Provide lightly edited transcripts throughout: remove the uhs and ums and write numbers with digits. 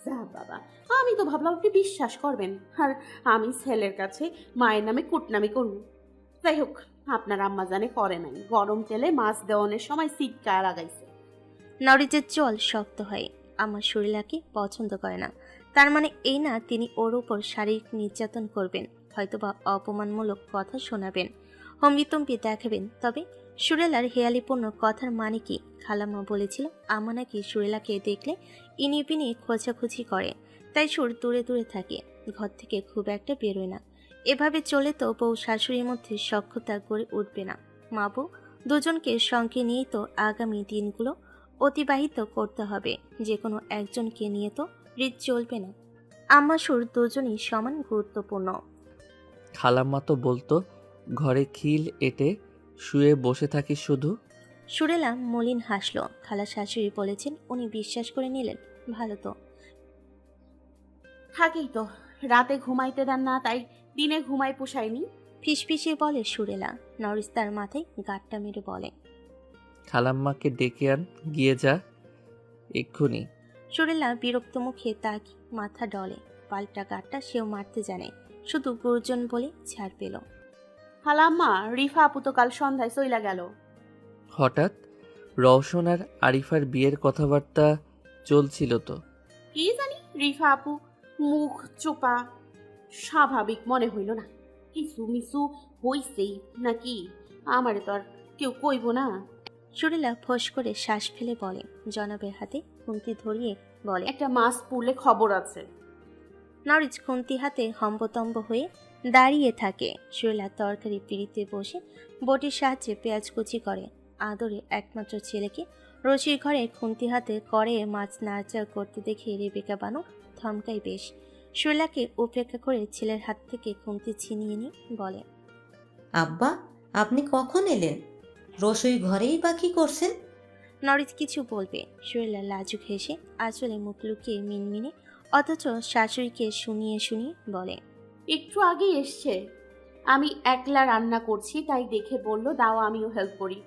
যা বাবা, আমি তো ভাবলাম আপনি বিশ্বাস করবেন আর আমি ছেলের কাছে মায়ের নামে কুটনামি করব। যাই হোক, আপনার আম্মা জানে করে নাই, গরম তেলে মাছ দেওয়ানোর সময় সিটকা লাগাইছে। নরিজের চল শক্ত হয়। আমার সুরিলাকে পছন্দ করে না, তার মানে এই না তিনি ওর উপর শারীরিক নির্যাতন করবেন, হয়তোবা অপমানমূলক কথা শোনাবেন, হম্বিতম্বি দেখাবেন। তবে সুরেলার হেয়ালিপূর্ণ কথার মানে কি? খালাম্মা বলেছিল আমা নাকি সুরেলাকে দেখলে ইনিয়ে বিনিয়ে খোঁচাখুচি করে, তাই সুর দূরে দূরে থাকে, ঘর থেকে খুব একটা বেরোয় না। এভাবে চলে তো বউ শাশুড়ির মধ্যে সখ্যতা গড়ে উঠবে না। মা বউ দুজনকে সঙ্গে নিয়েই তো আগামী দিনগুলো অতিবাহিত করতে হবে, যে কোনো একজনকে নিয়ে তো রীত চলবে না। আম্মা সুর দুজনই সমান গুরুত্বপূর্ণ। খালাম্মা তো বলতো ঘরে খিল এঁটে শুয়ে বসে থাকি শুধু। সুরেলা মলিন হাসল। খালা শাশুড়ি বলেছেন উনি বিশ্বাস করে নিলেন, ভালো তো। থাকেই তো, রাতে ঘুমাইতে দেন না, তাই দিনে ঘুমাই পোষায়নি। ফিসফিসিয়ে বলে সুরেলা। নরিস তার মাথায় গাঁটটা মেরে বলে, খালাম্মাকে ডেকে আন, গিয়ে যা এক্ষুনি। সুরেলা বিরক্ত মুখে তাক মাথা ডলে। পাল্টা গাঁটটা সেও মারতে জানে, শুধু গুরুজন বলে ছাড় পেল। হালাম্মা, রিফা আপু তো কাল সন্ধ্যায় চইলা গেল। হঠাৎ রওশন আর আরিফার বিয়ের কথাবার্তা চলছিল তো। কি জানি, রিফা আপু মুখ চোপা, স্বাভাবিক মনে হইল না। কিছু মিছু হইছেই নাকি, আমারে তো আর কেউ কইব না। সুরেলা ফোঁস করে শ্বাস ফেলে বলে, জনাবের হাতে খুন্তি ধরিয়ে বলে। একটা মাছ পুড়লে খবর আছে। নরিজ খুন্তি হাতে হম্বতম্ব হয়ে দাঁড়িয়ে থাকে। সুরেলা তরকারি পিড়িতে বসে বটির সাহায্যে পেঁয়াজ কুচি করে। আদরে একমাত্র ছেলেকে রসির ঘরে খুন্তি হাতে করে মাছ নাড়াচাড়া করতে দেখে রেবেকা বানু থমকাই বেশ। সুরেলাকে উপেক্ষা করে ছেলের হাত থেকে খুন্তি ছিনিয়ে নিয়ে বলে, আব্বা, আপনি কখন এলেন? রসোই ঘরেই বা কি করছেন? নরিজ কিছু বলবে, সুরেলা লাজুক হেসে আঁচলে মুখ লুকিয়ে মিনমিনে, অথচ শাশুড়িকে শুনিয়ে শুনিয়ে বলে, একটু আগেই এসছে, আমি একলা রান্না করছি তাই দেখে বলল দাও আমিও হেল্প করি।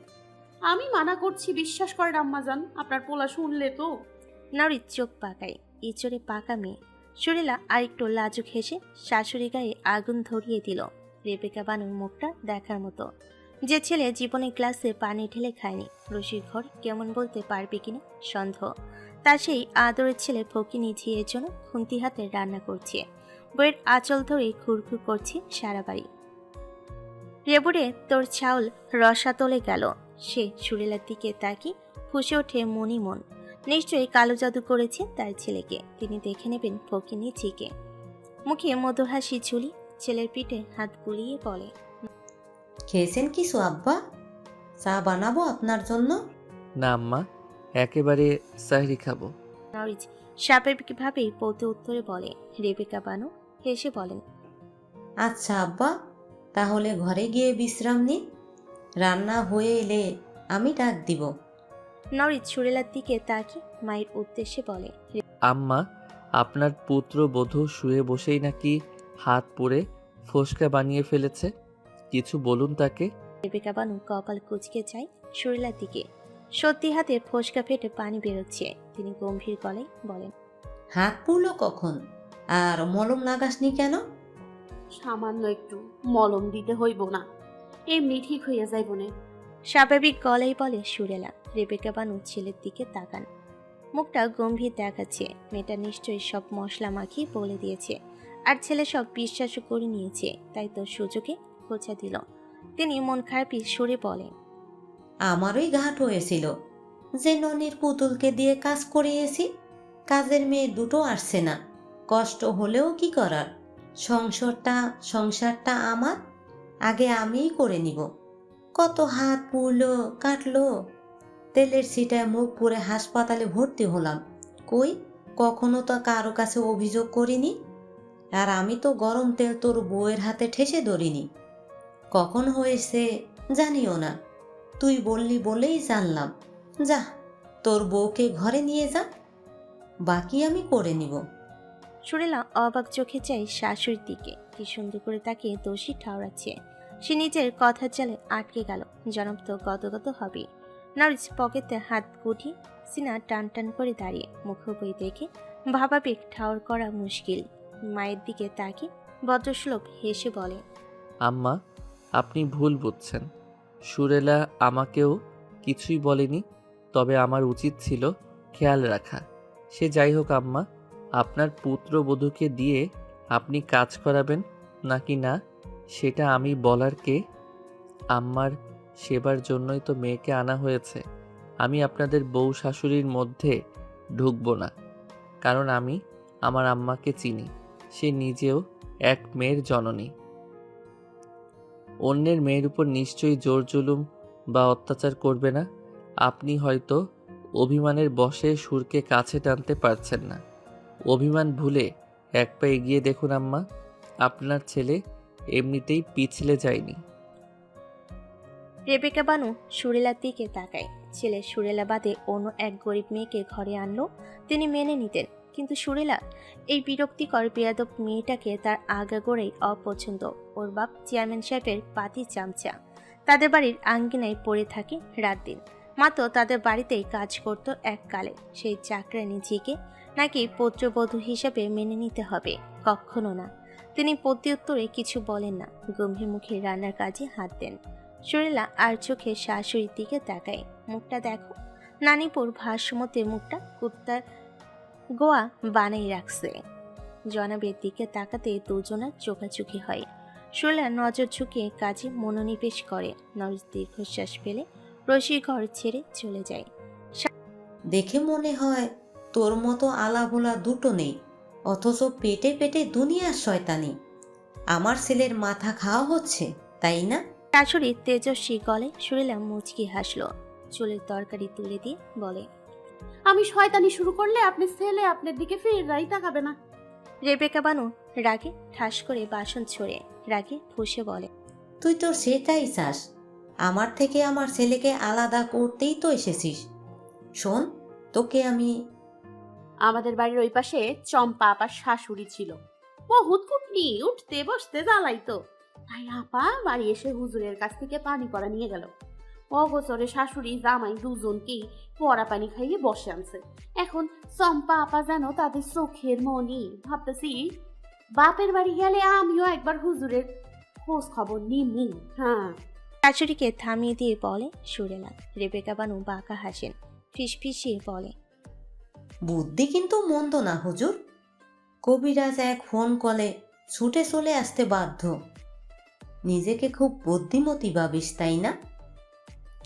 আমি মানা করছি, বিশ্বাস করেন আম্মাজান, আপনার পোলা শুনলে তো। নরিদ চোখ পাকায়, ইচড়ে পাকা মেয়ে। সুরেলা আরেকটু লাজুক হেসে শাশুড়ি গায়ে আগুন ধরিয়ে দিল। রেবেকা বানুর মুখটা দেখার মতো, যে ছেলে জীবনে গ্লাসে পানি ঢেলে খায়নি, রশির ঘর কেমন বলতে পারবে কিনা সন্দেহ। তা সেই আদরের ছেলে ফকিনি ঝিয়ের জন্য খুন্তি হাতে রান্না করছে, বইয়ের আঁচল ধরে ঘুরঘুর করছে সারা বাড়ি। রেবুরে তোর চাউল রসাতলে গেল। সে সুরেলার দিকে তাকিয়ে ফুঁসে ওঠে মনি মন। নিশ্চয়ই কালো জাদু করেছে তার ছেলেকে, তিনি দেখে নেবেন ফকিনি ঝিকে। মুখে মধুর হাসি ঝুলি ছেলের পিঠে হাত বুলিয়ে বলে, খেয়েছেন কিছু আব্বা? চা বানাবো আপনার জন্য? না আম্মা, একেবারে সাহরি খাবো। নরিজ স্বাভাবিকভাবেই পৌতে উত্তরে বলে। রেবেকা বানু হেসে বলেন, আচ্ছা আব্বা, তাহলে ঘরে গিয়ে বিশ্রাম নিন। রান্না হয়ে এলে আমি ডাক দিব। নরিজ সুরেলার দিকে তাকিয়ে মায়ের উদ্দেশ্যে বলে, আম্মা, আপনার পুত্রবধূ শুয়ে বসেই নাকি হাত পুড়ে ফোসকা বানিয়ে ফেলেছে, কিছু বলুন তাকে। রেবেকা বানু কপাল কুঁচকে যায় সুরেলার দিকে। সত্যি হাতে ফোসকা ফেটে পানি বেরোচ্ছে। তিনি গম্ভীর গলায় বলেন, হাত পুড়লো কখন? আর মলম লাগাসনি কেন? সামান্য একটু মলম দিতে হইব না, এমনি ঠিক হইয়া যাইব না। স্বাভাবিক গলায় বলে সুরেলা। রেবেকা বানু ছেলের দিকে তাকান, মুখটা গম্ভীর দেখাচ্ছে। মেয়েটা নিশ্চয়ই সব মশলা মাখিয়ে বলে দিয়েছে, আর ছেলে সব বিশ্বাসও করে নিয়েছে, তাই তো সুযোগে খোঁচা দিল। তিনি মন খারাপই সুরে বলেন, আমারই ঘাট হয়েছিল যে ননির পুতুলকে দিয়ে কাজ করিয়েছি। কাজের মেয়ে দুটো আসছে না, কষ্ট হলেও কি করার। সংসারটা আমার, আগে আমিই করে নিব। কত হাত পুড়লো, কাটলো, তেলের ছিটায় মুখ পুড়ে হাসপাতালে ভর্তি হলাম। কই, কখনো তো কারো কাছে অভিযোগ করিনি। আর আমি তো গরম তেল তোর বউয়ের হাতে ঠেসে ধরিনি। কখন হয়েছে জানিও না, তুই বললি বলেই জানলাম। যা, তোর বউকে ঘরে নিয়ে যা, বাকি আমি করে নিব। সুরেলা অবাক চোখে চাই শাশুড়ির দিকে, কি সুন্দর করে তাকে দোষী ঠাউরাচ্ছে। সে নিজের কথার জালে আটকে গেল, জনম তো গদগদ হবে। নরিজ পকেটে হাত গুটিয়ে সিনা টান টান করে দাঁড়িয়ে মুখোমুখি দেখে ভাবাবেগ ঠাউর করা মুশকিল। মায়ের দিকে তাকে ভদ্রশ্লোক হেসে বলে, আম্মা, আপনি ভুল বুঝছেন। সুরেলা আমাকেও কিছুই বলেনি, তবে আমার উচিত ছিল খেয়াল রাখা। সে যাই হোক আম্মা, আপনার পুত্রবধূকে দিয়ে আপনি কাজ করাবেন নাকি না সেটা আমি বলার কে? আম্মার সেবার জন্যই তো মেয়েকে আনা হয়েছে। আমি আপনাদের বউ শাশুড়ির মধ্যে ঢুকবো না, কারণ আমি আমার আম্মাকে চিনি। সে নিজেও এক মেয়ের জননী। অন্যের মেয়ের উপর নিশ্চয়ই জোর জুলুম বা অত্যাচার করবে না। আপনি হয়তো অভিমানের বশে সুরকে কাছে টানতে পারছেন না। অভিমান ভুলে এক পা এগিয়ে দেখুন আম্মা, আপনার ছেলে এমনিতেই পিছলে যায়নি। রেবেকা বানু সুরেলার দিকে তাকায়। ছেলে সুরেলা বাদে অন্য এক গরিব মেয়েকে ঘরে আনলো তিনি মেনে নিতেন, কিন্তু সুরেলা এই বিরক্তিকর বেয়াদব মেয়েটাকে তার আগাগোড়াই অপছন্দ। ওর বাপ চেয়ারম্যান সাহেবের পাতি চামচা, তাদের বাড়ির আঙ্গিনায় পড়ে থাকে রাত দিন। মা তো তাদের বাড়িতেই কাজ করত এককালে। সেই চাকরানি ঝিকে নাকি পুত্রবধূ হিসেবে মেনে নিতে হবে? কখনো না। তিনি প্রত্যুত্তরে কিছু বলেন না, গম্ভীর মুখে রান্নার কাজে হাত দেন। সুরেলা আর চোখে শাশুড়ির দিকে তাকায়। মুখটা দেখো, নানিপুর ভাষ্যমতে মুখটা কুত্তার গোয়া বানাই রাখছে। জনাবের দিকে তাকাতে দুজনার চোখাচোখি হয়। সুরেলা নজর ঝুঁকিয়ে কাজে মনোনিবেশ করে। নরেশ দীর্ঘশ্বাস ফেলে রশির ঘর ছেড়ে চলে যায়। দেখে মনে হয় তোর মতো আলাভোলা দুটো নেই, অথচ পেটে পেটে দুনিয়ার শয়তানি। আমার ছেলের মাথা খাওয়া হচ্ছে, তাই না? শাশুড়ি তেজস্বী গলে সুরেলা মুচকি হাসলো। চুলের তরকারি তুলে দিয়ে বলে, আমি শয়তানি শুরু করলে আপনি ছেলে আপনার দিকে ফিরাই তাকাবে না। রেবেকা বানু রাগে ঠাস করে বাসন ছড়ে রাগে ফুঁসে বলে, তুই তো সেটাই চাস, আমার থেকে আমার ছেলেকে আলাদা করতেই তো এসেছিস। শোন, তোকে আমি আমাদের বাড়ির ওই পাশে চম্পা আপার শাশুড়ি ছিল, বহুত কুটনি, উঠতে বসতে জ্বালাইতো। তাই আপা বাড়ি এসে হুজুরের কাছ থেকে পানি পড়া নিয়ে গেল। অগোচরে শাশুড়ি জামাই দুজনকেই পড়া পানি খাইয়ে বসে আনছে। এখন চম্পা আপা যেন তাদের চোখের মনি। ভাবতেছি বাপের বাড়ি গেলে আমিও একবার হুজুরের খোঁজ খবর নিই। হ্যাঁ, শাশুড়িকে থামিয়ে দিয়ে বলে সুরেলা। রেবেকা বানু বাঁকা হাসেন, ফিসফিসিয়ে বলে, বুদ্ধি কিন্তু মন্দ না হুজুর। কবিরাজ এক ফোন কলে ছুটে চলে আসতে বাধ্য। নিজেকে খুব বুদ্ধিমতী ভাবিস, তাই না?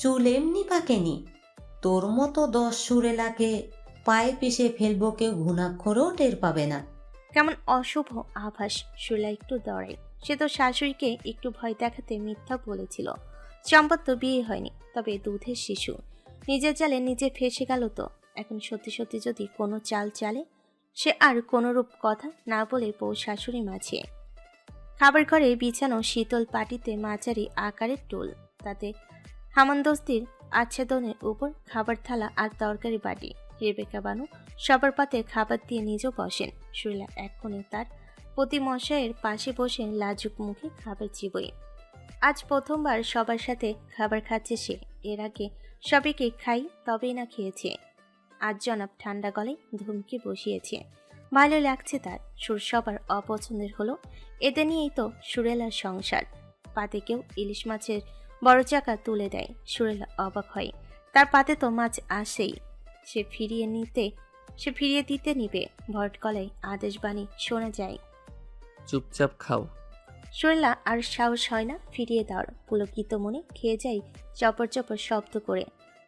চুল এমনি পাকেনি। তোর মতো 10 সুরেলাকে পায়ে পিষে ফেলবো, কেউ ঘুণাক্ষরেও টের পাবে না। কেমন অশুভ আভাস। সুরেলা একটু দৌড়ায়। সে তো শাশুড়িকে একটু ভয় দেখাতে মিথ্যা বলেছিল। চম্পার তো বিয়ে হয়নি, তবে দুধের শিশু। নিজের জালে নিজে ফেসে গেল তো। এখন সত্যি সত্যি যদি কোনো চাল চালে, সে আর কোনোরূপ কথা না বলে বউ শাশুড়ি মাঝে। খাবার ঘরে বিছানো শীতল পাটিতে মাঝারি আকারের টুল, তাতে হামানদস্তির আচ্ছাদনের উপর খাবার থালা আর তরকারি বাটি। রেবেকা বানু সবার পাতে খাবার দিয়ে নিজেও বসেন। সুরেলা এক কোণে তার প্রতি মশাইয়ের পাশে বসে লাজুক মুখে খাবার চিবোয়। আজ প্রথমবার সবার সাথে খাবার খাচ্ছে সে। এর আগে সবাইকে খাই তবেই না খেয়েছে। আজ জনাব ঠান্ডা গলায় ধুমকে বসিয়েছে। ভালো লাগছে তার। সুর সবার অপছন্দের হলো, এদের নিয়েই তো সুরেলার সংসার। পাতে কেউ ইলিশ মাছের বড় চাকা তুলে দেয়। সুরেলা অবাক হয়, তার পাতে তো মাছ আসেই। সে ফিরিয়ে দিতে নিবে, ভরট গলায় আদেশ বাণী শোনা যায়, চুপচাপ খাও। সুরেলা আর সাহস হয় না ফিরিয়ে দেওয়ার। পুলকিত মনে খেয়ে যায় চপর চপর শব্দ করে।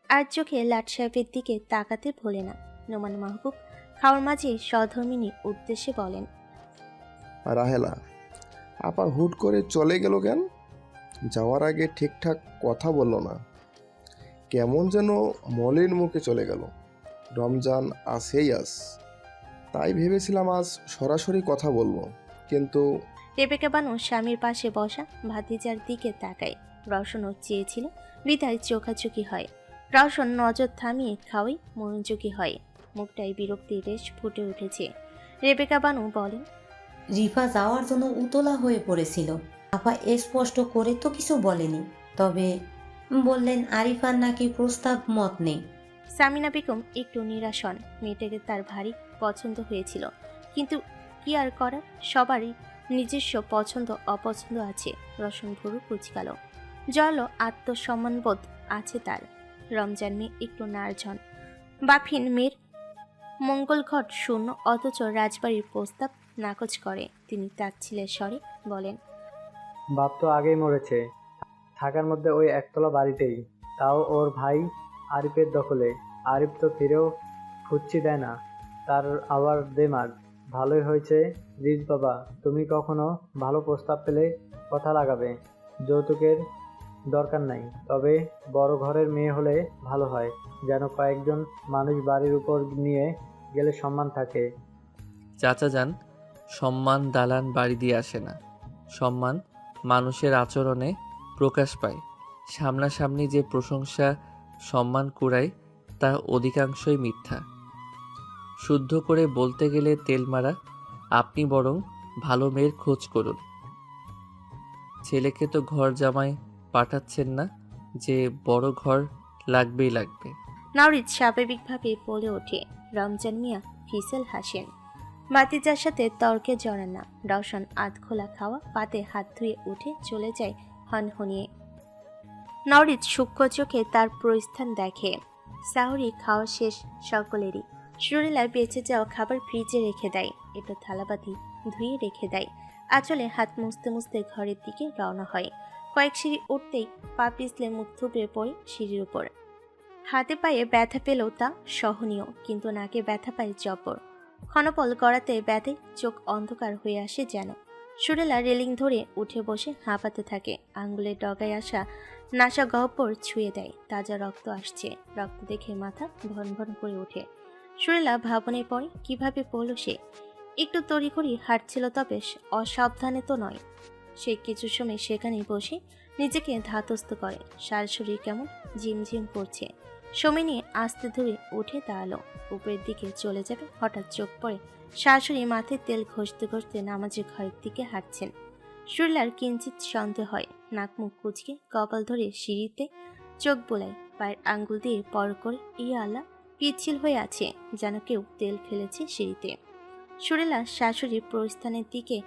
আর চোখে লাট সাহেবের দিকে তাকাতে ভোলে না। নোমান মাহবুব খাওয়ার মাঝে সধর্মিনীর উদ্দেশ্যে বলেন, রাহেলা আপা হুট করে চলে গেল কেন? যাওয়ার আগে ঠিকঠাক কথা বললো না, কেমন যেন মলিন মুখে চলে গেল। রমজান আসেই আস, তাই ভেবেছিলাম আজ সরাসরি কথা বলবো, কিন্তু রেবেকা বানু স্বামীর পাশে বসা ভাতিজার দিকে তাকায়। রওশনও চেয়েছিল, বিদায় চোখাচোখি হয়। রওশন নজর থামিয়ে খাওয়াই মনোযোগী হয়। মুখটাই বিরক্তির রেশ ফুটে উঠেছে। রেবেকা বানু বলেন, রিফা যাওয়ার জন্য উতলা হয়ে পড়েছিল। আপা স্পষ্ট করে তো কিছু বলেনি, তবে বললেন আরিফার নাকি প্রস্তাব মত নেই। সামিনা বেগম একটু নিরাশ হন। মেয়েটাকে তার ভারী পছন্দ হয়েছিল, কিন্তু কি আর করার, সবারই নিজস্ব পছন্দ অপছন্দ আছে। রসন ভুরু কুচকালো, জল আত্মসম্মানবোধ আছে তার। রমজান মেয়ে একটু নার্ঝন, বাফিন মেয়ের মঙ্গল ঘট শূন্য, অথচ রাজবাড়ির প্রস্তাব নাকচ করে। তিনি তাচ্ছিলের স্বরে বলেন, বাপ তো আগেই মরেছে, থাকার মধ্যে ওই একতলা বাড়িতেই, তাও ওর ভাই আরিফের দখলে। আরিফ তো ফিরেও খুঁজছি দেয় না, তার আবার দেমাগ। ভালোই হয়েছে রিজ বাবা, তুমি কখনো ভালো প্রস্তাব পেলে কথা লাগাবে। যৌতুকের দরকার নাই, তবে বড় ঘরের মেয়ে হলে ভালো হয়, যেন কয়েকজন মানুষ বাড়ির উপর নিয়ে গেলে সম্মান থাকে। চাচা যান, সম্মান দালান বাড়ি দিয়ে আসে না। সম্মান মানুষের আচরণে প্রকাশ পায়। সামনাসামনি যে প্রশংসা সম্মান কুড়ায় তা অধিকাংশই মিথ্যা। শুদ্ধ করে বলতে গেলে তেল মারা। আপনি বরং ভালো মেয়ের খোঁজ করুন। ছেলেকে তো ঘর জামাই পাঠাচ্ছেন না যে বড় ঘর লাগবেই লাগবে। নওরিদ স্বাভাবিকভাবে বলে ওঠে। রমজান মিয়া ফিসেল হাসেন। ভাতিজার সাথে তর্কে জড়ান না। রওশন আধখোলা খাওয়া পাতে হাত ধুয়ে উঠে চলে যায় হনহনিয়ে। নওরিদ সূক্ষ্ম চোখে তার প্রস্থান দেখে। সাহরি খাওয়া শেষ সকলেরই। সুরেলা বেঁচে যাওয়া খাবার ফ্রিজে রেখে দেয়, এটা থালাবাতি ধুয়ে রেখে দেয়। আঁচলে হাত মুছতে মুছতে ঘরের দিকে রওনা হয়। কয়েক সিঁড়ি উঠতেই পা পিছলে মুখ থুবড়ে পড়ে সিঁড়ির উপর। হাতে পায়ে ব্যথা পেলেও তা সহনীয়, কিন্তু নাকে ব্যথা পায় জব্বর। ক্ষণপল গড়াতে ব্যথে চোখ অন্ধকার হয়ে আসে যেন। সুরেলা রেলিং ধরে উঠে বসে হাঁপাতে থাকে। আঙ্গুলের ডগায় আসা নাসা গহ্বর ছুঁয়ে দেয়। তাজা রক্ত আসছে। রক্ত দেখে মাথা ভন ভন করে ওঠে। সুরেলা ভাবনে পড়ে, কিভাবে পড়ল সে। একটু তড়িঘড়ি হাঁটছিল, তবে অসাবধানে তো নয়। সে কিছু সময় সেখানেই বসে নিজেকে ধাতস্থ করে। সার শরীর কেমন ঝিমঝিম করছে। সময় নিয়ে আস্তে ধরে উঠে দাঁড়ালো। উপরের দিকে চলে যাবে, হঠাৎ চোখ পড়ে শাশুড়ি মাথায় তেল ঘষতে ঘষতে নামাজের ঘরের দিকে হাঁটছেন। সুরলার কিঞ্চিত সন্দেহ হয়। নাক মুখ কুচকে কপাল ধরে সিঁড়িতে চোখ বোলায়। পায়ের আঙ্গুল দিয়ে পর করে ইয়া আল্লাহ, পিচ্ছিল হয়ে আছে, যেন কেউ তেল ফেলেছে সিঁড়িতে। সুরেলা শাশুড়ির প্রস্থানের দিকে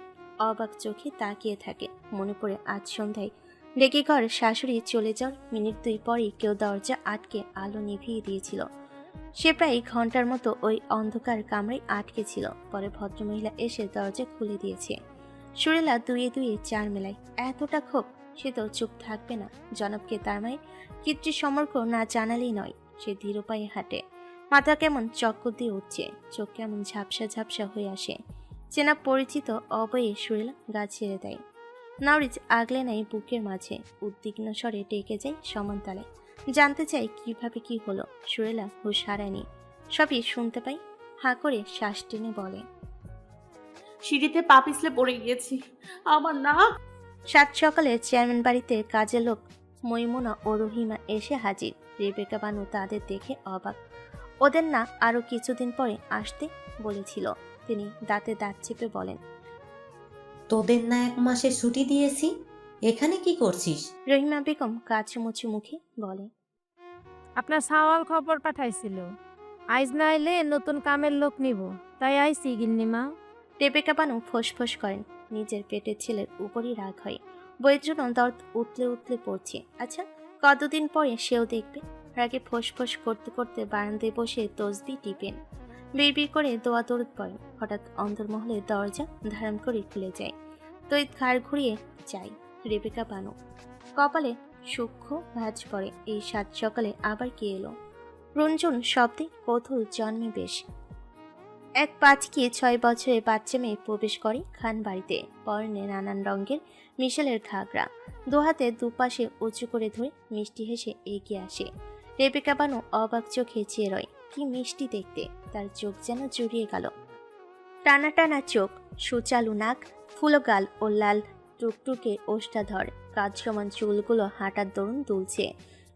অবাক চোখে তাকিয়ে থাকে। মনে পড়ে আজ সন্ধ্যায় ডেকে ঘর শাশুড়ি চলে যাওয়ার মিনিট 2 পরেই কেউ দরজা আটকে আলো নিভিয়ে দিয়েছিল। সে প্রায় ঘন্টার মতো ওই অন্ধকার কামরায় আটকে ছিল। পরে ভদ্রমহিলা এসে দরজা খুলে দিয়েছে। সুরেলা দুয়ে দুয়ে 4 মেলায়। এতটা ক্ষোভ, সে তো চুপ থাকবে না। জনাবকে তার মায়ের কীর্তি সমর্ক না জানালেই নয়। সে ধীর পায়ে হাঁটে। মাথা কেমন চক্কর দিয়ে উঠছে, চোখ কেমন ঝাপসা ঝাপসা হয়ে আসে। চেনা পরিচিত অবয়ে সুরেলা গা ছেড়ে দেয়। নওরিজ আগলে নেয় বুকের মাঝে। উদ্বিগ্ন স্বরে ডেকে যায় সমান তালে। জানতে চাই কিভাবে কি হলো। সুরেলা হুঁশ হারায়নি, সবই শুনতে পাই। হাঁ করে শ্বাস টেনে বলে, সিঁড়িতে পা পিছলে পড়ে গিয়েছি, আমার না। সাত সকালে চেয়ারম্যান বাড়িতে কাজের লোক মৈমুনা ও রহিমা এসে হাজির। রেবেকা বানু তাদের দেখে অবাক। ওদের না আরো কিছুদিন পরে আসতে বলেছিল। তিনি দাঁতে দাঁত চেপে বলেন, তোদের না 1 মাসের ছুটি দিয়েছি, এখানে কি করছিস? রহিমা বেগম কাচুমুচু মুখে বলে, আপনার সাওয়াল খবর পাঠাইছিল, আইজ না এলে নতুন কামের লোক নিব, তাই আইছি গিন্নিমা। রেবেকা বানু ফোঁস করেন। নিজের পেটের ছেলের উপরই রাগ হয়। বইয়ের জন্য দর্দ উতলে উতলে পড়ছে। আচ্ছা, কতদিন পরে সেও দেখবে। রাগে ফোঁস করতে করতে বারান্দায় বসে তসবি টিপেন। বিড়বিড় করে দোয়া দৌড় পড়েন। হঠাৎ অন্তর্মহলে দরজা ধারাম করে খুলে যায়। তৈত ঘাড় ঘুরিয়ে যায় রেবেকা বানু। কপালে সূক্ষ্ম ভাঁজ পড়ে। এই 7 সকালে আবার কে এলো? রঞ্জন শব্দে কৌতূহল জন্মে বেশ। এক 5 কি 6 বছরের বাচ্চা মেয়ে প্রবেশ করে খান বাড়িতে। পরনে নানান রঙের মিশেলের ঘাগরা, দুহাতে দুপাশে উঁচু করে ধরে মিষ্টি হেসে এগিয়ে আসে। রেবেকা বানু অবাক চোখে চেয়ে রয়। কি মিষ্টি দেখতে, তার চোখ যেন জুড়িয়ে গেল। টানা টানা চোখ, সুচালু নাক, ফুলো গাল ও লাল টুকটুকে ওষ্ঠাধর। কাজ সমান চুলগুলো হাঁটার দরুন দুলছে।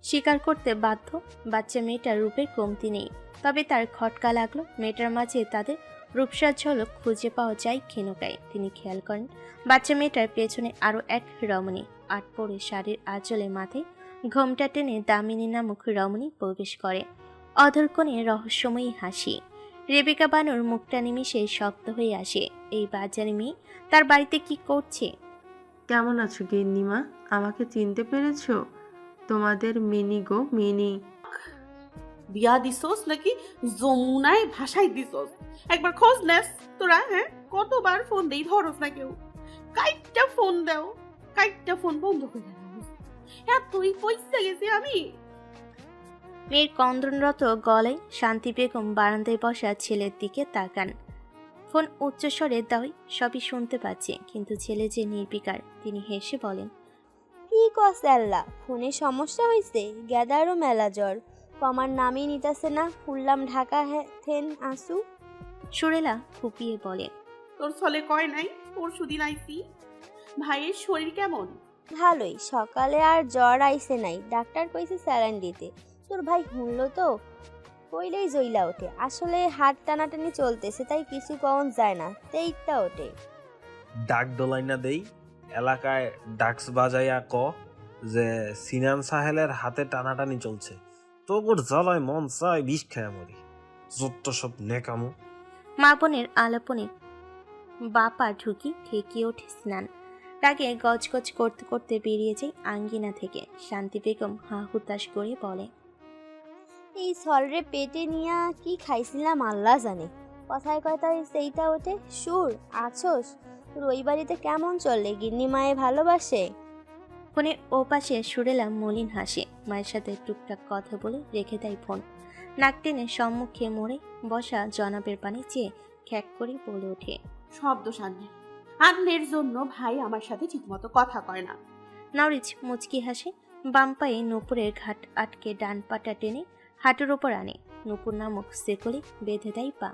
স্বীকার করতে বাধ্য, বাচ্চা মেয়েটার রূপের কমতি নেই। তবে তার খটকা লাগলো মেয়েটার মাঝে তাদের রূপসার ঝলক খুঁজে পাওয়া যায় ক্ষীণকায়। তিনি খেয়াল করেন বাচ্চা মেয়েটার পেছনে আরও এক রমণী। আট পরে শাড়ির আঁচলে মাথায় ঘোমটা টেনে দামিনী নামক রমণী প্রবেশ করে। অধর কোণে রহস্যময়ী হাসি। রেবেকা বানুর মুখটা নিমিষে শক্ত হয়ে আসে। এই বাজারে মেয়ে তার বাড়িতে কি করছে? কেমন আছো গিন্নিমা? আমাকে চিনতে পেরেছো? তোমাদের মিনি গো, মিনি। বিয়া দিছস নাকি যমুনায় ভাসাই দিছস? একবার খোঁজ নেস তোরা, হ্যাঁ? কতবার ফোন দেই, ধরস না কেউ। কাইটটা ফোন দাও, কাইটটা ফোন বন্ধ করে দাও। এতই পয়সা গেছি আমি। মেয়ের কন্দনরত গলায় শান্তি বেগম বারান্দায় বসা ছেলের দিকে তাকান। ফোন উচ্চস্বরে দাওই সবই শুনতে পাচ্ছে, কিন্তু ছেলে যে নির্বিকার। তিনি হেসে বলেন, কি কস আল্লাহ, ফোনে সমস্যা হয়েছে? গ্যাদারও মেলা জ্বর, কমার নামই নিতাছে না। শুনলাম ঢাকা থেন আসু। সুরেলা ফুপিয়ে বলে, তোর ছলে কয় নাই, পরশুদিন আইছি। ভাইয়ের শরীর কেমন? ভালোই, সকালে আর জ্বর আইছে নাই, ডাক্তার কইছে স্যালাইন দিতে। তোর ভাই শুনলো তো কইলেই জইলা ওঠে। আসলে হাত টানাটানি চলতেছে, তাই কিছু কমন যায় না, তেইটটা ওঠে। ডাক দোলাই না দেই, এলাকায় ডাক্স বাজাইয়া ক যে সিনান সাহেলের হাতে টানাটানি চলছে। তোর জ্বালায় মন চায় বিষ খায় মরি। যত সব নেকামো। মা বোনের আলাপনে বাপা ঢুকি ঠেকিয়ে ওঠে স্নান। রাগে গজগজ করতে করতে বেরিয়ে যায় আঙ্গিনা থেকে। শান্তি বেগম হা হুতাশ করে বলে, এই সলরে পেটে নিয়া কি খাইছিলাম আল্লাহ জানে। কথায় কথায় সেইটা ওঠে। সুর আছোস? তোর ওই বাড়িতে কেমন চলে? গিন্নি মায়ে ভালোবাসে? ফোনের ওপাশে সুরেলা মলিন হাসে। মায়ের সাথে টুকটাক কথা বলে রেখে দেয় ফোন। নাক টেনে সম্মুখে মোড়ে বসা জনাবের পানে চেয়ে খ্যাক করে বলে ওঠে, শব্দ শান্তি। আন্নের জন্য ভাই আমার সাথে ঠিকমতো কথা কয় না। নরিচ মুচকি হাসে। বাম পায়ে নূপুরের ঘাট আটকে ডান পাটা টেনে হাঁটুর ওপর আনে। নূপুর নামক সেকলে বেঁধে দেয় পা।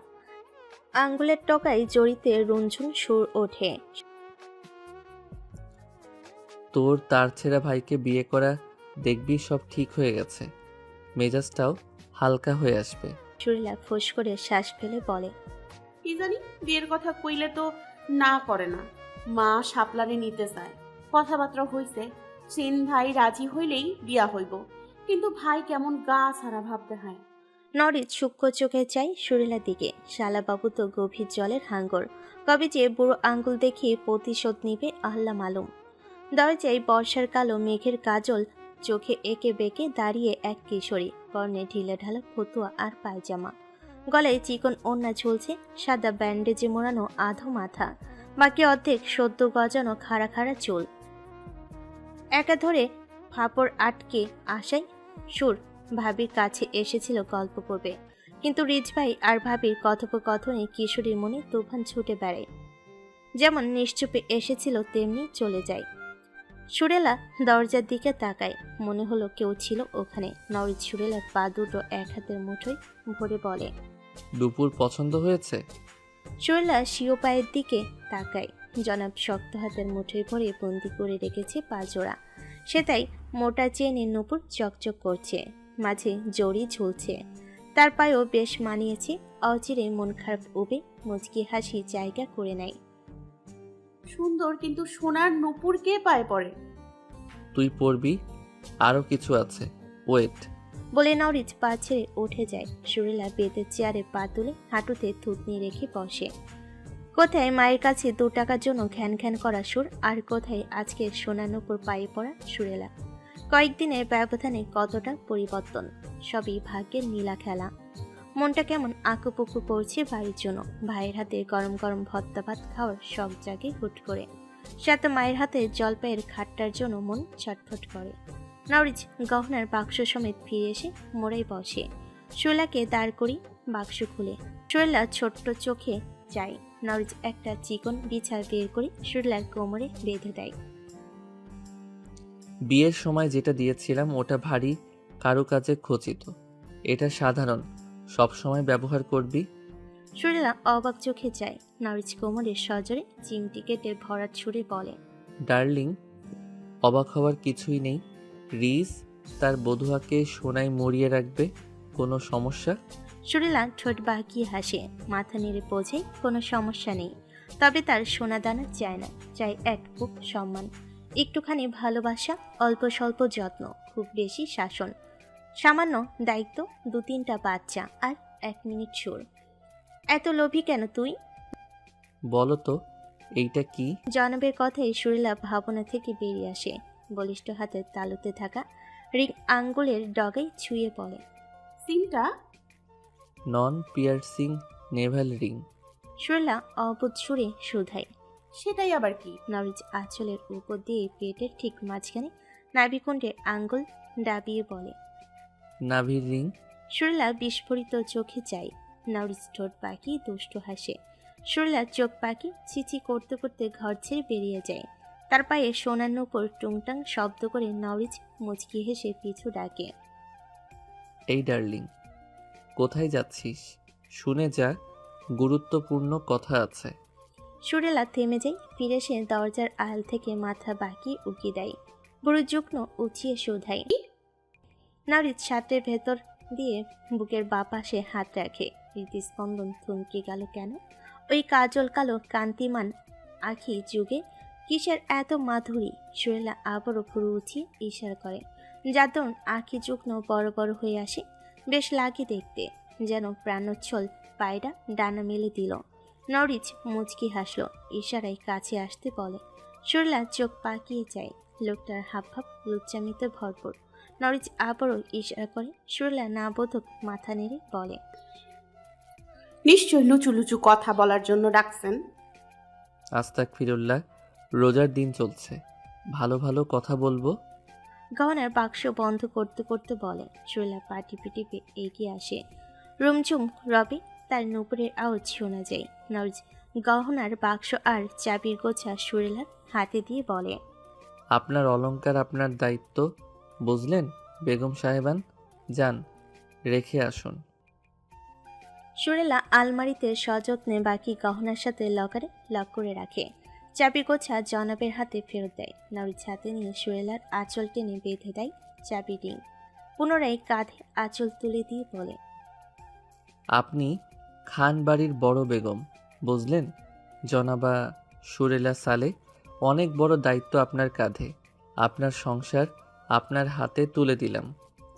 আঙ্গুলের টকায় জড়িতে রুনঝুন সুর ওঠে। তোর তার ছেঁড়া ভাইকে বিয়ে করা দেখবি সব ঠিক হয়ে গেছে, মেজাজটাও হালকা হয়ে আসবে। সুরেলা ফোঁস করে শ্বাস ফেলে বলে, কি জানি, বিয়ের কথা কইলে তো না করে না। মা শাপলারে নিতে চায়, কথাবার্তা হইছে। চেন ভাই রাজি হইলেই বিয়া হইব, কিন্তু ভাই কেমন গা ছাড়া ভাবতে হয়। নরিচ সূক্ষ্ম চোখে চাই সুরেলার দিকে। শালাবাবু তো গভীর জলের হাঙ্গর, কবে যে বুড়ো আঙ্গুল দেখিয়ে প্রতিশোধ নিবে আল্লাহ মালুম। দরজায় বর্ষার কালো মেঘের কাজল চোখে এঁকে বেঁকে দাঁড়িয়ে এক কিশোরী, পরনে ঢিলে ঢালা ফতুয়া আর পায়জামা। গলায় চিকন ওড়না ঝুলছে, সাদা ব্যান্ডেজে মোড়ানো আধো মাথা, বাকি অর্ধেক সদ্য গজানো খাড়া খাড়া চুল। একা ধরে ফাপড় আটকে আসায় সুর ভাবির কাছে এসেছিল গল্প করবে, কিন্তু রিজ ভাই আর ভাবির কথোপকথনে কিশোরীর মনে তুফান ছুটে বেড়ায়। যেমন নিশ্চুপে এসেছিল তেমনি চলে যায়। সুরেলা দরজার দিকে তাকায়, মনে হলো কেউ ছিল ওখানে। নরিচ সুরেলার পা দুটো এক হাতের মুঠোয় ভরে বলে, দুপুর পছন্দ হয়েছে? সুরেলা শিও পায়ের দিকে তাকায়। জনাব শক্ত হাতের মুঠোয় ভরে বন্দি করে রেখেছে পা জোড়া। সে তাই মোটা চেনে নুপুর চকচক করছে, মাঝে জড়ি ঝুলছে। তার পায়েও বেশ মানিয়েছে। অচিরে মন খারাপ উবে মুচকি হাসি জায়গা করে নেয়। সুন্দর, কিন্তু সোনার নূপুর কে পায়ে পড়ে? তুই পড়বি, আরও কিছু আছে, ওয়েট। বলে নরিচ পা ছেড়ে উঠে যায়। সুরেলা বেতের চেয়ারে পা তুলে হাঁটুতে থুতনি রেখে বসে। কোথায় মায়ের কাছে 2 টাকার জন্য ঘ্যান ঘ্যান করা সুর, আর কোথায় আজকে সোনার নূপুর পায়ে পড়া সুরেলা। কয়েকদিনের ব্যবধানে কতটা পরিবর্তন, সবই ভাগ্যের নীলা খেলা। মনটা কেমন আঁকুপুকু করছে ভাইয়ের জন্য। ভাইয়ের হাতে গরম গরম ভর্তা ভাত খাওয়ার শখ জাগে হুট করে। সাথে মায়ের হাতে জলপাইয়ের খাট্টার জন্য মন ছটফট করে। নরিচ গহনার বাক্স সমেত ফিরে এসে মোড়াই বসে। শোলাকে দাঁড় করি বাক্স খুলে। শোলা ছোট্ট চোখে যায়। নরিচ একটা চিকন বিছার বের করে শোলার কোমরে বেঁধে দেয়। বিয়ের সময় যেটা দিয়েছিলাম ওটা ভারী কারুকাজে খচিত, এটা সাধারণ, সব সময় ব্যবহার করবি। শোলা অবাক চোখে যায়। নরিচ কোমরের সজরে চিমটি কেটে ভরাট ছুঁড়ে বলে, ডার্লিং, অবাক হওয়ার কিছুই নেই। রিজ তার বধূয়াকে সোনায় মরিয়ে রাখবে, কোনো সমস্যা? সুরেলা ঠোঁট বাঁকিয়ে হাসে, মাথা নেড়ে বোঝে কোনো সমস্যা নেই। তবে তার সোনা দানা চায় না, চাই এক বুক সম্মান, একটুখানি ভালোবাসা, অল্প স্বল্প যত্ন, খুব বেশি শাসন, সামান্য দায়িত্ব, 2-3টা বাচ্চা আর 1 মিনিট সুর। এত লোভী কেন তুই? বলো তো এইটা কি? জনাবের কথায় সুরেলা ভাবনা থেকে বেরিয়ে আসে। বলিষ্ঠ হাতের তালুতে থাকা রিং আঙ্গুলের ডগায় ছুঁয়ে পড়ে। সিনটা নন পিয়ার্সিং নেভাল রিং। সুরেলা অবুধ সুরে শুধায়। সেটাই আবার কি? নরিজ আঁচলের উপর দিয়ে পেটের ঠিক মাঝখানে নাভিকুণ্ডের আঙ্গুল ডাবিয়ে বলে। নাভির রিং। সুরেলা বিস্ফোরিত চোখে চায়। নরিজ ঠোঁট পাকি দুষ্ট হাসে। সুরেলা চোখ পাকি চিচি করতে করতে ঘর ছেড়ে বেরিয়ে যায়। তার পায়ে সোনার উপর টুংটাং শব্দ করে নরিজ মুচকি হেসে পিছু ডাকে। এই ডার্লিং, কোথায় যাচ্ছিস? শুনে যা, গুরুত্বপূর্ণ কথা আছে। সুরেলা থেমে যায়, ফিরে এসে দরজার আড়াল থেকে মাথা বাঁকিয়ে উকি দেয়। বুড়ো যুগ্ন উঁচিয়ে শোধায়। নরিজ ছাত্রের ভেতর দিয়ে বুকের বাঁ পাশে হাত রাখে। হৃদস্পন্দন থমকে গেল কেন? ওই কাজল কালো কান্তিমান আখি যুগে কিসের এত মাধুরী? সুরেলা আবারও ভুরু উঠিয়ে ইশারা করে। যাদন আখি যুগ্ন বড় বড় হয়ে আসে। বেশ লাগে দেখতে, যেন প্রাণোচ্ছল পায়রা ডানা মেলে দিল। নরিজ মুচকি হাসল, ইশারায় কাছে আসতে বলে। সুরেলা চোখ পাকিয়ে যায়। লোকটার হাবভাব লুচ্চামিতে ভরপুর। নরিজ আবারও ইশারা করে। সুরেলা না বোধক মাথা নেড়ে বলে। নিশ্চয় লুচু লুচু কথা বলার জন্য ডাকছেন। আস্তাগফিরুল্লাহ, রোজার দিন চলছে, ভালো ভালো কথা বলবো। গহনার বাক্স বন্ধ করতে করতে বলে। সুরেলা পা টিপে টিপে এগিয়ে আসে। রুমঝুম রবে তার নুপুরের আওয়াজ শোনা যায়। নরিজ গহনার বাক্স আর চাবির গোছা সুরেলার হাতে দিয়ে বলে। আপনার অলংকার আপনার দায়িত্ব, বুঝলেন বেগম সাহেবান? যান, রেখে আসুন। সুরেলা আলমারিতে সযত্নে বাকি গহনার সাথে লকারে লক করে রাখে। চাবির গোছা জনাবের হাতে ফেরত দেয়। নরিজ হাতে নিয়ে সুরেলার আঁচল টেনে বেঁধে দেয় চাবি রিং। পুনরায় কাঁধে আঁচল তুলে দিয়ে বলে। আপনি খান বাড়ির বড় বেগম, বুঝলেন জনাবা সুরেলা সালে? অনেক বড় দায়িত্ব আপনার কাঁধে। আপনার সংসার আপনার হাতে তুলে দিলাম।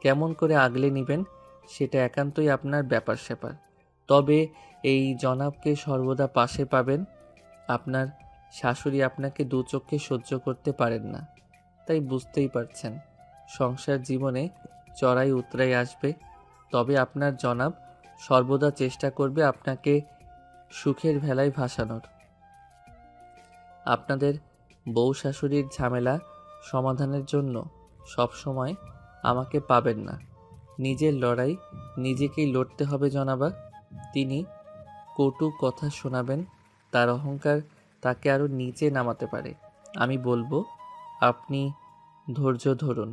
কেমন করে আগলে নেবেন সেটা একান্তই আপনার ব্যাপার স্যাপার। তবে এই জনাবকে সর্বদা পাশে পাবেন। আপনার শাশুড়ি আপনাকে দু চোখে সহ্য করতে পারেন না, তাই বুঝতেই পারছেন সংসার জীবনে চড়াই উতরাই আসবে। তবে আপনার জনাব সর্বদা চেষ্টা করবে আপনাকে সুখের ভেলায় ভাসানোর। আপনাদের বউ শাশুড়ির ঝামেলা সমাধানের জন্য সবসময় আমাকে পাবেন না। নিজের লড়াই নিজেকেই লড়তে হবে জনাবা। তিনি কটু কথা শোনাবেন, তার অহংকার তাকে আরও নিচে নামাতে পারে। আমি বলবো আপনি ধৈর্য ধরুন,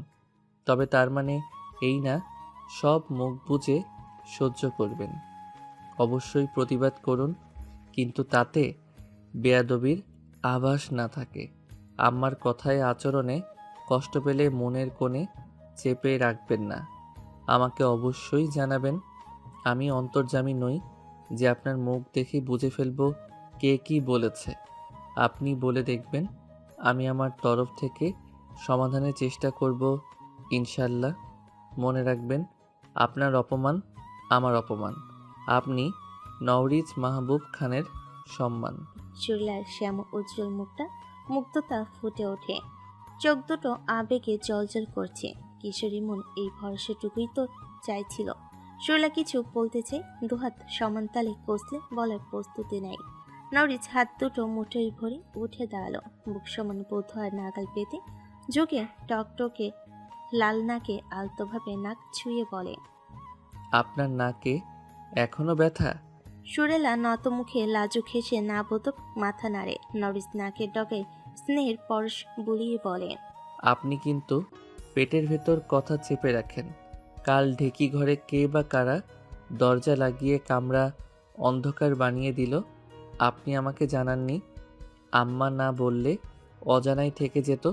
তবে তার মানে এই না সব মুখ বুজে সহ্য করবেন। অবশ্যই প্রতিবাদ করুন, কিন্তু তাতে বেয়াদবির আভাস না থাকে। আম্মার কথায় আচরণে কষ্ট পেলে মনের কোণে চেপে রাখবেন না। আমাকে অবশ্যই জানাবেন। আমি অন্তর্যামী নই যে আপনার মুখ দেখে বুঝে ফেলবো কে কি বলেছে। আপনি বলে দেখবেন, আমি আমার তরফ থেকে সমাধানের চেষ্টা করব ইনশাল্লাহ। মনে রাখবেন, আপনার অপমান আমার অপমান, আপনি নওরিজ মাহবুব খানের সম্মান। সুরেলার শ্যাম উজ্জ্বল মুখটা মুগ্ধতা ফুটে ওঠে। চোখ দুটো আবেগে জলজল করছে। কিশোরী মন এই ভরসাটুকুই তো চাইছিল। সুরেলা কিছু বলতে চাই, দুহাত সমান তালে কষলে বলার প্রস্তুতি নেয়। নরিজ হাত দুটো মুঠোয় ভরে উঠে দাঁড়ালো। বুক সমান বোধ হয় নাগাল পেতে ঝুঁকে টকটকে লাল নাকে আলতোভাবে নাক ছুঁয়ে বলে। আপনার নাকে এখনো ব্যথা? সুরেলা নত মুখে লাজুক হেসে না বোধক মাথা নাড়ে। নরিজ নাকের ডগায় স্নেহের পরশ বুলিয়ে বলে। আপনি কিন্তু পেটের ভেতর কথা চেপে রাখেন। কাল ঢেকি ঘরে কে বা কারা দরজা লাগিয়ে কামরা অন্ধকার বানিয়ে দিল, আপনি আমাকে জানাননি? আম্মা না বললে অজানাই থেকে যেত।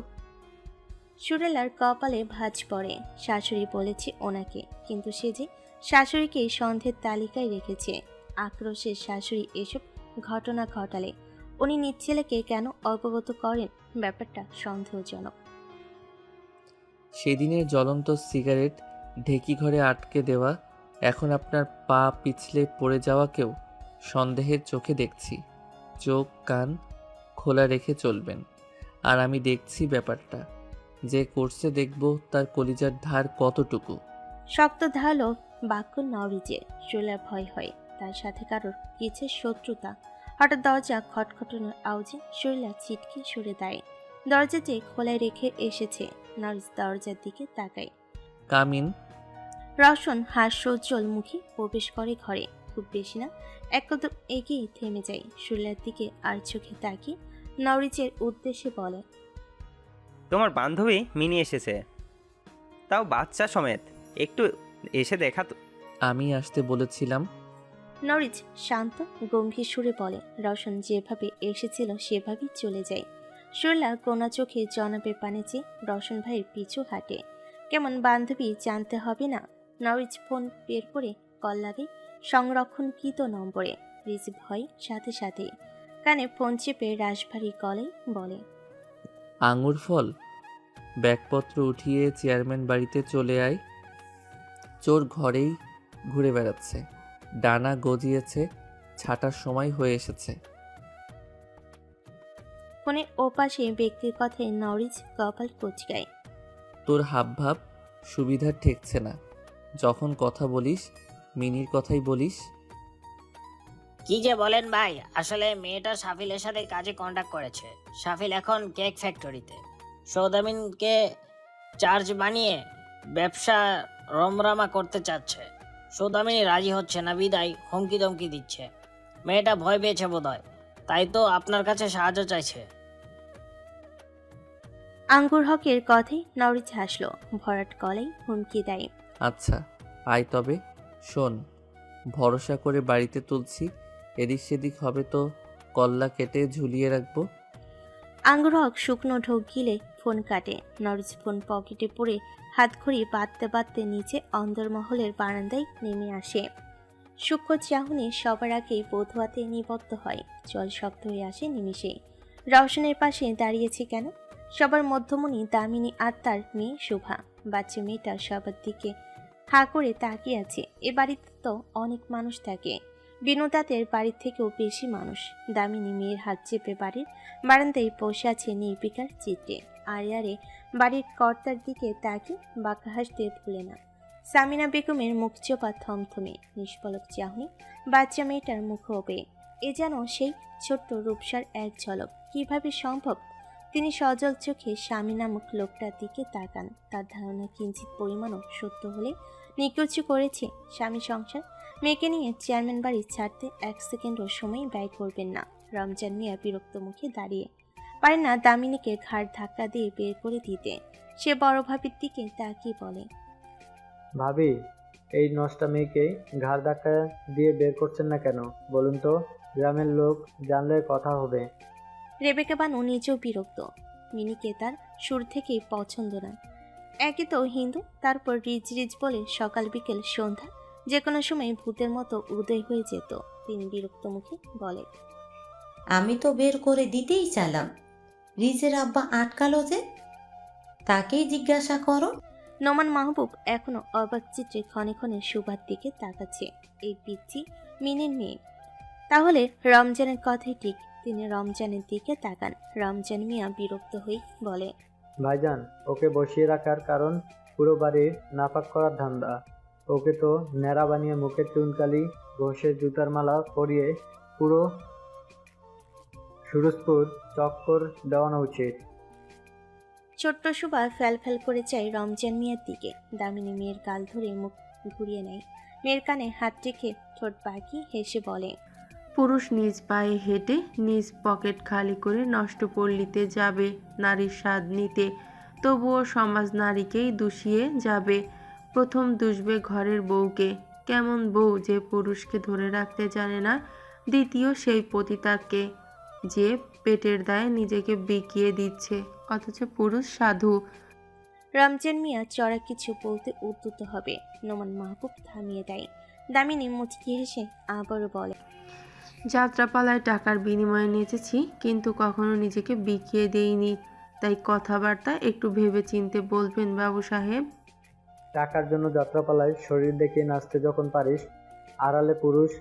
সুরেলার কপালে ভাঁজ পড়ে। শাশুড়ি বলেছে ওনাকে, কিন্তু সে যে শাশুড়িকে সন্দেহের তালিকায় রেখেছে। আক্রোশে শাশুড়ি এসব ঘটনা ঘটালে উনি নিজ ছেলেকে কেন অবগত করেন? ব্যাপারটা সন্দেহজনক। সেদিনের জ্বলন্ত সিগারেট ঢেকি ঘরে আটকে দেওয়া, এখন আপনার পা পিছলে পড়ে যাওয়াকেও সন্দেহের চোখে দেখছি। চোখ কান খোলা রেখে চলবেন। আর আমি দেখছি ব্যাপারটা। যে করছে দেখব তার কলিজার ধার কতটুকু। শক্ত ধারালো বাক্য নরিজের। সুরেলার ভয় হয় তার সাথে কারোর কিসের শত্রুতা। হঠাৎ দরজা খটখটানোর আওয়াজে সুরেলা ছিটকে সরে দাঁড়ায়। দরজা যে খোলায় রেখে এসেছে। নরিজ দরজার দিকে তাকায়। কামিন। রওশন হাস্যোজ্জ্বল মুখে প্রবেশ করে ঘরে। খুব বেশি না, এক কদম এগিয়ে থেমে যায়। সুরেলার দিকে আর চোখে তাকিয়ে নরিজের উদ্দেশ্যে বলে, তোমার বান্ধবী মিনি এসেছে, তাও বাচ্চা সমেত। একটু এসে দেখা তো। আমি আসতে বলেছিলাম। নরিজ শান্ত গম্ভীর সুরে বলে। রওশন যেভাবে এসেছিল সেভাবেই চলে যায়। সুরেলা কোনা চোখে জনাবের পানে চেয়ে রওশন ভাইয়ের পিছু হাঁটে। কেমন বান্ধবী জানতে হবে না। নরিজ ফোন বের করে কল লাগে সংরক্ষণকৃত নম্বরে। রিসিভ হয় সাথে সাথে। কানে ফোন চেপে রাশভারী গলায় বলে, আঙুর ফল। ব্যাগপত্র উঠিয়ে চেয়ারম্যান বাড়িতে চলে আয়। চোর ঘরেই ঘুরে বেড়াচ্ছে, ডানা গজিয়েছে, ছাটার সময় হয়ে এসেছে। ফোনের ওপাশে ব্যক্তির কথায় নরিজ কপাল কুঁচকায়। তোর হাবভাব সুবিধার ঠেকছে না। যখন কথা বলিস মিনির কথাই বলিস। কি যে বলেন ভাই, আসলে মেয়েটা সাফিলের সাথে কাজে কন্ট্যাক্ট করেছে। সাফিল এখন কেক ফ্যাক্টরিতে সৌদামিনকে চার্জ বানিয়ে ব্যবসা রমরামা করতে চাচ্ছে। সৌদামিনী রাজি হচ্ছে না বিদায় হুমকি দমকি দিচ্ছে। মেয়েটা ভয় পেয়েছে বোধহয়, তাই তো আপনার কাছে সাহায্য চাইছে। আঙ্গুর হকের কথায় নরিজ হাসলো। ভরাট গলায় হুমকি দেয়, আচ্ছা আয় তবে। শোন, ভরসা করে বাড়িতে তুলছি, এদিক সেদিক হবে তো কল্লা কেটে ঝুলিয়ে রাখবো। আঙ্গুর হক শুকনো ঢোক গিলে ফোন কাটে। নরিজ ফোন পকেটে পড়ে হাতঘড়ি বাঁধতে বাঁধতে নিচে অন্দরমহলের বারান্দায় নেমে আসে। সূক্ষ্ম চাহনি সবার আগেই বধুয়াতে নিবদ্ধ হয়। জল শক্ত হয়ে আসে নিমিষে। রওশনের পাশে দাঁড়িয়েছে কেন? সবার মধ্যমণি দামিনী আত্মার মেয়ে শোভা। বাচ্চা মেয়েটা সবার দিকে হা করে তাকিয়ে আছে। এ বাড়িতে তো অনেক মানুষ থাকে, বিনোদাতের বাড়ির থেকেও বেশি মানুষ। দামিনী মেয়ের হাত চেপে বাড়ির বারান্দায় বসে আছে নির্বিকার চিত্রে। আরে আরে বাড়ির কর্তার দিকে তাকিয়ে বাঁকা হাসতে ভুলে না। সামিনা বেগমের মুখ চোপা থমথমে নিষ্পলক চাহনি বাচ্চা মেয়েটার মুখ হবে। এ যেন সেই ছোট্ট রূপসার এক ঝলক। কিভাবে সম্ভব? তিনি সজল চোখে স্বামী নামক লোকটার দিকে তাকান। তার ধারণা কিঞ্চিত পরিমাণও সত্য হলে নিকুচি করেছে স্বামী সংসার। মেয়েকে নিয়ে চেয়ারম্যান বাড়ি ছাড়তে 1 সেকেন্ডও সময় ব্যয় করবেন না। রমজান মিয়া বিরক্ত মুখে দাঁড়িয়ে পারে না দামিনীকে ঘাড় ধাক্কা দিয়ে বের করে দিতে। সে বড় ভাবির দিকে তাকিয়ে বলে, ভাবি, এই নষ্টা মেয়েকে ঘাড় ধাক্কা দিয়ে বের করছেন না কেন বলুন তো? গ্রামের লোক জানলে কথা হবে। রেবেকা বানু নিজেও বিরক্ত। মিনিকে তার সুর থেকেই পছন্দ না। একে তো হিন্দু, তারপর রিজ রিজ বলে সকাল বিকেল সন্ধ্যা যে কোনো সময় ভূতের মতো উদয় হয়ে যেত। তিনি বিরক্ত মুখে বলে, আমি তো বের করে দিতেই চাইলাম, রিজের আব্বা আটকালো যে। তাকেই জিজ্ঞাসা করো। নোমান মাহবুব এখনো অবাক চিত্রে ক্ষণে ক্ষণে সুভার দিকে তাকাচ্ছে। এই পিচ্ছি মিনির মেয়ে। তাহলে রমজানের কথাই ঠিক। তিনি রমজানের দিকে তাকান। রমজান মিয়া বিরক্ত হয়ে বলে, ভাইজান, ওকে বসিয়ে রাখার কারণ পুরো বাড়ির নাপাক করার ধান্দা। ওকে তো ন্যাড়া বানিয়ে মুখের চুনকালি ঘষে জুতার মালা পরিয়ে পুরো সুরজপুর চক্কর দেওয়ানো উচিত। ছোট্ট সুভা ফ্যাল ফ্যাল করে চাই রমজান মিয়ার দিকে। দামিনী মেয়ের গাল ধরে মুখ ঘুরিয়ে নেয়। মেয়ের কানে হাত রেখে ঠোঁট বাঁকিয়ে হেসে বলে, পুরুষ নিজ পায়ে হেঁটে নিজ পকেট খালি করে নষ্টপল্লীতে যাবে নারীর স্বাদ নিতে, তবুও সমাজ নারীকেই দুষিয়ে যাবে। প্রথম দুষবে ঘরের বউকে, কেমন বউ যে পুরুষকে ধরে রাখতে জানে না। দ্বিতীয় সেই পতিতাকে যে পেটের দায়ে নিজেকে বিকিয়ে দিচ্ছে, অথচ পুরুষ সাধু। রমজান মিয়া চড়া কিছু বলতে উদ্যত হবে। নোমান মাহবুব থামিয়ে দেয়। দামিনী মুচকি হেসে আবারও বলে, যাত্রাপালায় টাকার বিনিময়ে নেচেছি, কিন্তু কখনো নিজেকে বিকিয়ে দেইনি। তাই কথাবার্তা একটু ভেবে চিনতে বলবেন বাবু সাহেব। টাকার জন্য যাত্রাপালায় শরীর দেখে নাচতে যখন পারিস, আড়ালে পুরুষ